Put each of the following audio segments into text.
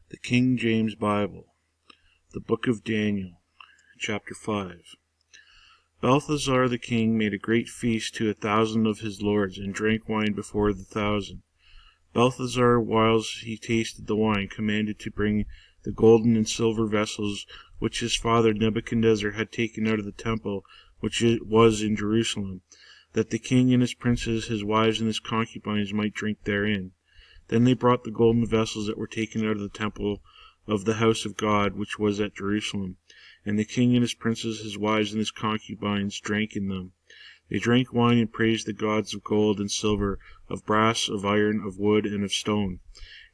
The King James Bible, the Book of Daniel, Chapter 5. Balthazar the king made a great feast to 1,000 of his lords, and drank wine before the 1,000. Balthazar, whiles he tasted the wine, commanded to bring the golden and silver vessels which his father Nebuchadnezzar had taken out of the temple which was in Jerusalem, that the king and his princes, his wives, and his concubines might drink therein. Then they brought the golden vessels that were taken out of the temple of the house of God, which was at Jerusalem. And the king and his princes, his wives, and his concubines drank in them. They drank wine and praised the gods of gold and silver, of brass, of iron, of wood, and of stone.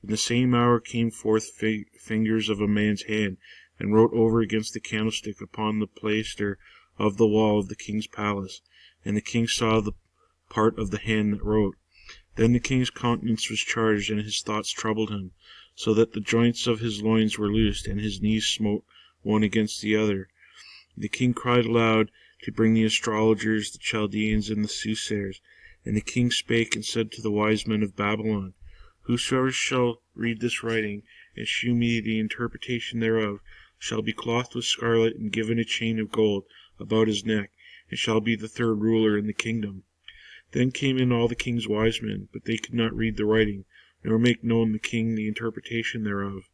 In the same hour came forth fingers of a man's hand, and wrote over against the candlestick upon the plaister of the wall of the king's palace. And the king saw the part of the hand that wrote. Then the king's countenance was charged, and his thoughts troubled him, so that the joints of his loins were loosed, and his knees smote one against the other. The king cried aloud to bring the astrologers, the Chaldeans, and the soothsayers. And the king spake and said to the wise men of Babylon, Whosoever shall read this writing, and shew me the interpretation thereof, shall be clothed with scarlet, and given a chain of gold about his neck, and shall be the third ruler in the kingdom. Then came in all the king's wise men, but they could not read the writing, nor make known the king the interpretation thereof.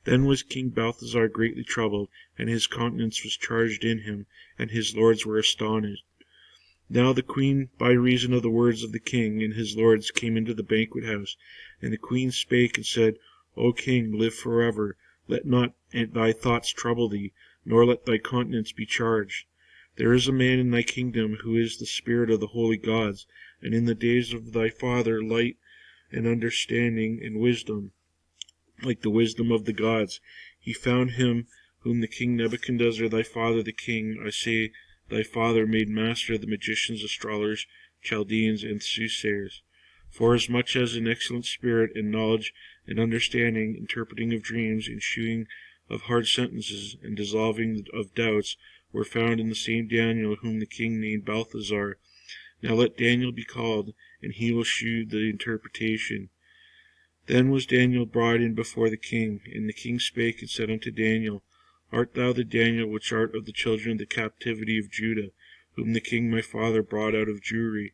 Then was King Balthazar greatly troubled, and his countenance was charged in him, and his lords were astonished. Now the queen, by reason of the words of the king and his lords, came into the banquet house. And the queen spake and said, O king, live forever. Let not thy thoughts trouble thee, nor let thy countenance be charged. There is a man in thy kingdom who is the spirit of the holy gods, and in the days of thy father light and understanding and wisdom, like the wisdom of the gods. He found him whom the king Nebuchadnezzar thy father the king, I say thy father, made master of the magicians, astrologers, Chaldeans, and soothsayers. Forasmuch as an excellent spirit and knowledge and understanding, interpreting of dreams, and shewing of hard sentences, and dissolving of doubts, were found in the same Daniel, whom the king named Balthazar. Now let Daniel be called, and he will shew the interpretation. Then was Daniel brought in before the king, and the king spake and said unto Daniel, Art thou the Daniel which art of the children of the captivity of Judah, whom the king my father brought out of Jewry?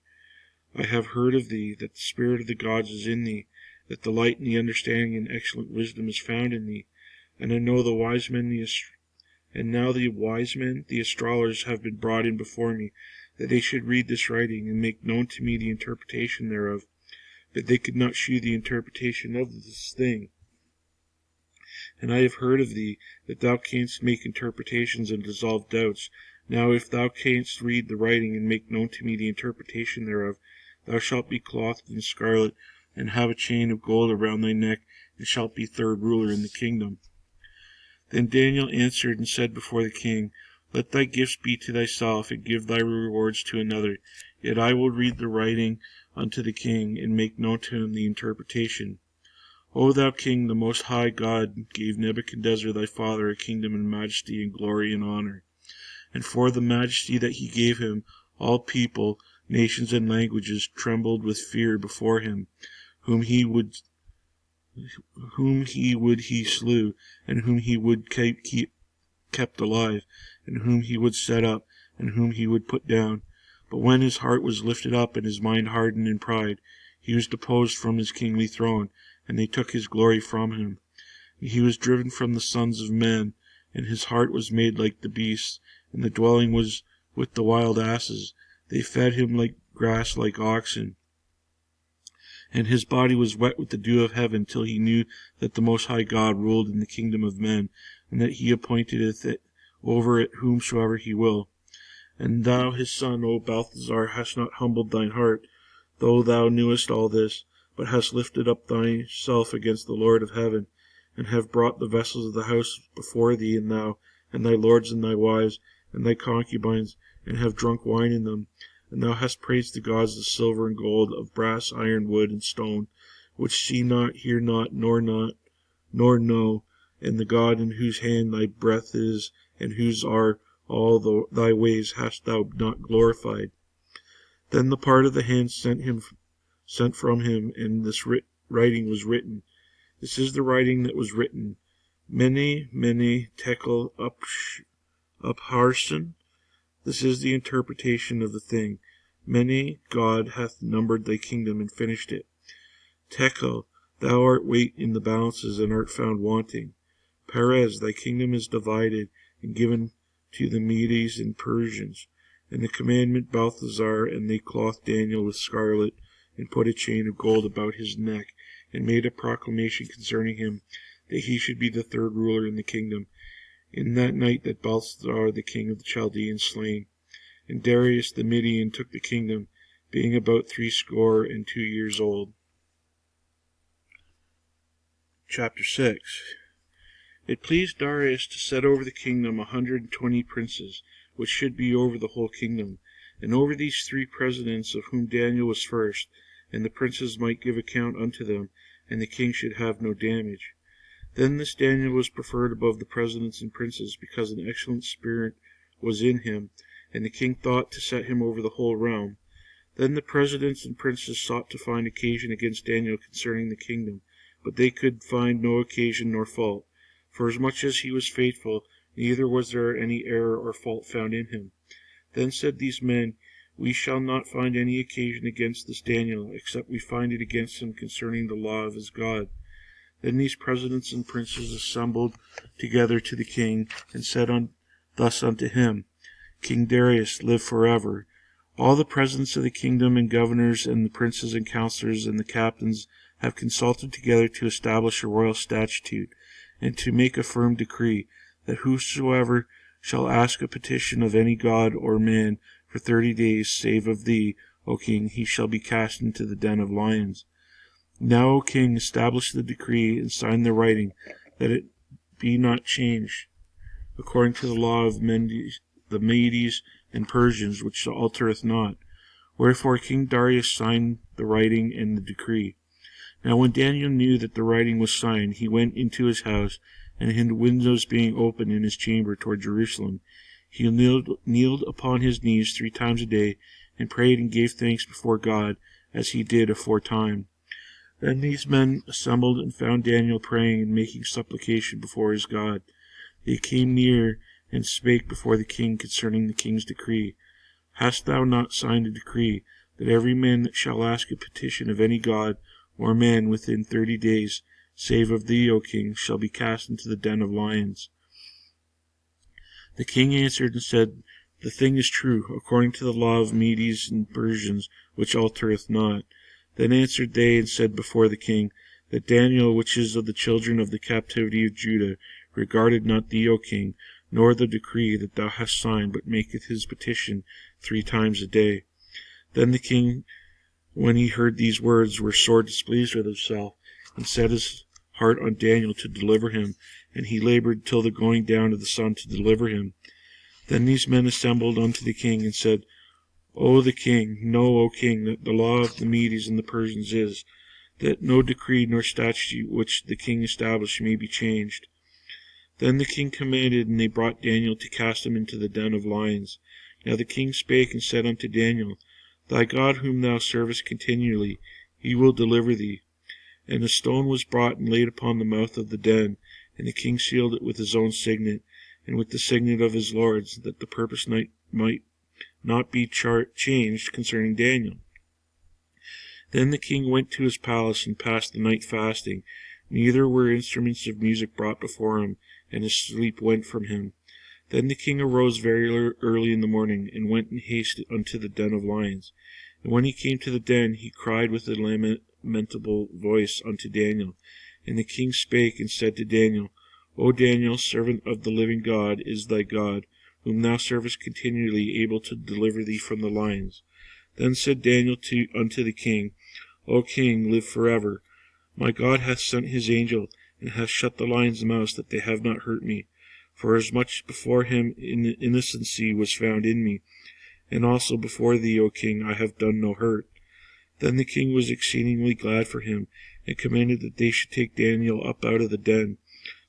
I have heard of thee, that the spirit of the gods is in thee, that the light and the understanding and excellent wisdom is found in thee. And I know the wise men, the astrologers, have been brought in before me, that they should read this writing, and make known to me the interpretation thereof. But they could not shew the interpretation of this thing. And I have heard of thee, that thou canst make interpretations and dissolve doubts. Now if thou canst read the writing, and make known to me the interpretation thereof, thou shalt be clothed in scarlet, and have a chain of gold around thy neck, and shalt be third ruler in the kingdom. Then Daniel answered and said before the king, Let thy gifts be to thyself, and give thy rewards to another. Yet I will read the writing unto the king, and make known to him the interpretation. O thou king, the most high God gave Nebuchadnezzar thy father a kingdom and majesty and glory and honor. And for the majesty that he gave him, all people, nations, and languages trembled with fear before him, whom he slew, and whom he would kept alive, and whom he would set up, and whom he would put down. But when his heart was lifted up, and his mind hardened in pride, he was deposed from his kingly throne, and they took his glory from him. And he was driven from the sons of men, and his heart was made like the beasts, and the dwelling was with the wild asses. They fed him like grass, like oxen. And his body was wet with the dew of heaven, till he knew that the Most High God ruled in the kingdom of men, and that he appointeth it over it whomsoever he will. And thou, his son, O Balthazar, hast not humbled thine heart, though thou knewest all this, but hast lifted up thyself against the Lord of heaven, and have brought the vessels of the house before thee, and thou, and thy lords, and thy wives, and thy concubines, and have drunk wine in them. And thou hast praised the gods of silver and gold, of brass, iron, wood, and stone, which see not, hear not, nor know, and the God in whose hand thy breath is, and whose are all thy ways, hast thou not glorified. Then the part of the hand sent from him, and this writing was written. This is the writing that was written. Mene, mene, tekel, upharsin. This is the interpretation of the thing. Mene, God hath numbered thy kingdom and finished it. Tekel, thou art weighed in the balances and art found wanting. Perez, thy kingdom is divided and given to the Medes and Persians. And the commandment Balthazar, and they clothed Daniel with scarlet, and put a chain of gold about his neck, and made a proclamation concerning him, that he should be the third ruler in the kingdom. In that night that Balthazar the king of the Chaldeans slain, and Darius the Median took the kingdom, being about 62 years old. Chapter 6. It pleased Darius to set over the kingdom 120 princes, which should be over the whole kingdom, and over these 3 presidents, of whom Daniel was first, and the princes might give account unto them, and the king should have no damage. Then this Daniel was preferred above the presidents and princes, because an excellent spirit was in him, and the king thought to set him over the whole realm. Then the presidents and princes sought to find occasion against Daniel concerning the kingdom, but they could find no occasion nor fault. For as much as he was faithful, neither was there any error or fault found in him. Then said these men, We shall not find any occasion against this Daniel, except we find it against him concerning the law of his God. Then these presidents and princes assembled together to the king, and said thus unto him, King Darius, live forever. All the presidents of the kingdom, and governors, and the princes, and counselors, and the captains, have consulted together to establish a royal statute, and to make a firm decree, that whosoever shall ask a petition of any god or man for 30 days, save of thee, O king, he shall be cast into the den of lions. Now, O king, establish the decree, and sign the writing, that it be not changed, according to the law of the Medes and Persians, which altereth not. Wherefore King Darius signed the writing and the decree. Now when Daniel knew that the writing was signed, he went into his house, and his windows being open in his chamber toward Jerusalem, he kneeled upon his knees 3 times a day, and prayed and gave thanks before God, as he did aforetime. Then these men assembled and found Daniel praying and making supplication before his God. They came near and spake before the king concerning the king's decree. Hast thou not signed a decree, that every man that shall ask a petition of any god or man within 30 days, save of thee, O king, shall be cast into the den of lions? The king answered and said, The thing is true, according to the law of Medes and Persians, which altereth not. Then answered they and said before the king, that Daniel, which is of the children of the captivity of Judah, regarded not thee, O king, nor the decree that thou hast signed, but maketh his petition 3 times a day. Then the king, when he heard these words, were sore displeased with himself, and set his heart on Daniel to deliver him, and he labored till the going down of the sun to deliver him. Then these men assembled unto the king, and said, O the king, know, O king, that the law of the Medes and the Persians is, that no decree nor statute which the king established may be changed. Then the king commanded, and they brought Daniel to cast him into the den of lions. Now the king spake and said unto Daniel, Thy God whom thou servest continually, he will deliver thee. And a stone was brought and laid upon the mouth of the den, and the king sealed it with his own signet, and with the signet of his lords, that the purpose might not be changed concerning Daniel. Then the king went to his palace and passed the night fasting. Neither were instruments of music brought before him, and his sleep went from him. Then the king arose very early in the morning, and went in haste unto the den of lions. And when he came to the den, he cried with a lamentable voice unto Daniel. And the king spake and said to Daniel, O Daniel, servant of the living God, is thy God, whom thou servest continually, able to deliver thee from the lions? Then said Daniel unto the king, O king, live forever. My God hath sent his angel, and hath shut the lions' mouths, that they have not hurt me. For as much before him innocency was found in me, and also before thee, O king, I have done no hurt. Then the king was exceedingly glad for him, and commanded that they should take Daniel up out of the den.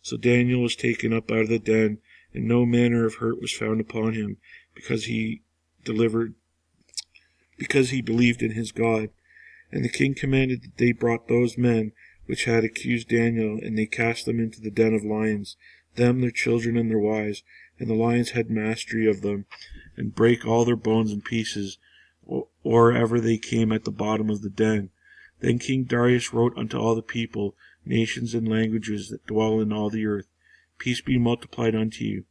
So Daniel was taken up out of the den, and no manner of hurt was found upon him, because he believed in his God. And the king commanded that they brought those men which had accused Daniel, and they cast them into the den of lions, them, their children, and their wives. And the lions had mastery of them, and brake all their bones in pieces, or ever they came at the bottom of the den. Then King Darius wrote unto all the people, nations, and languages that dwell in all the earth, Peace be multiplied unto you.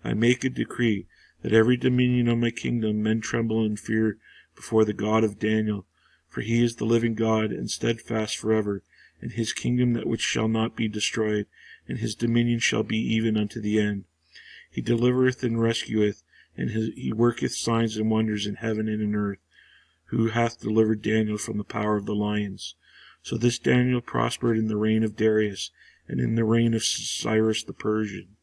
I make a decree, that every dominion of my kingdom men tremble and fear before the God of Daniel, for he is the living God, and steadfast forever, and his kingdom that which shall not be destroyed, and his dominion shall be even unto the end. He delivereth and rescueth, and he worketh signs and wonders in heaven and in earth, who hath delivered Daniel from the power of the lions. So this Daniel prospered in the reign of Darius, and in the reign of Cyrus the Persian.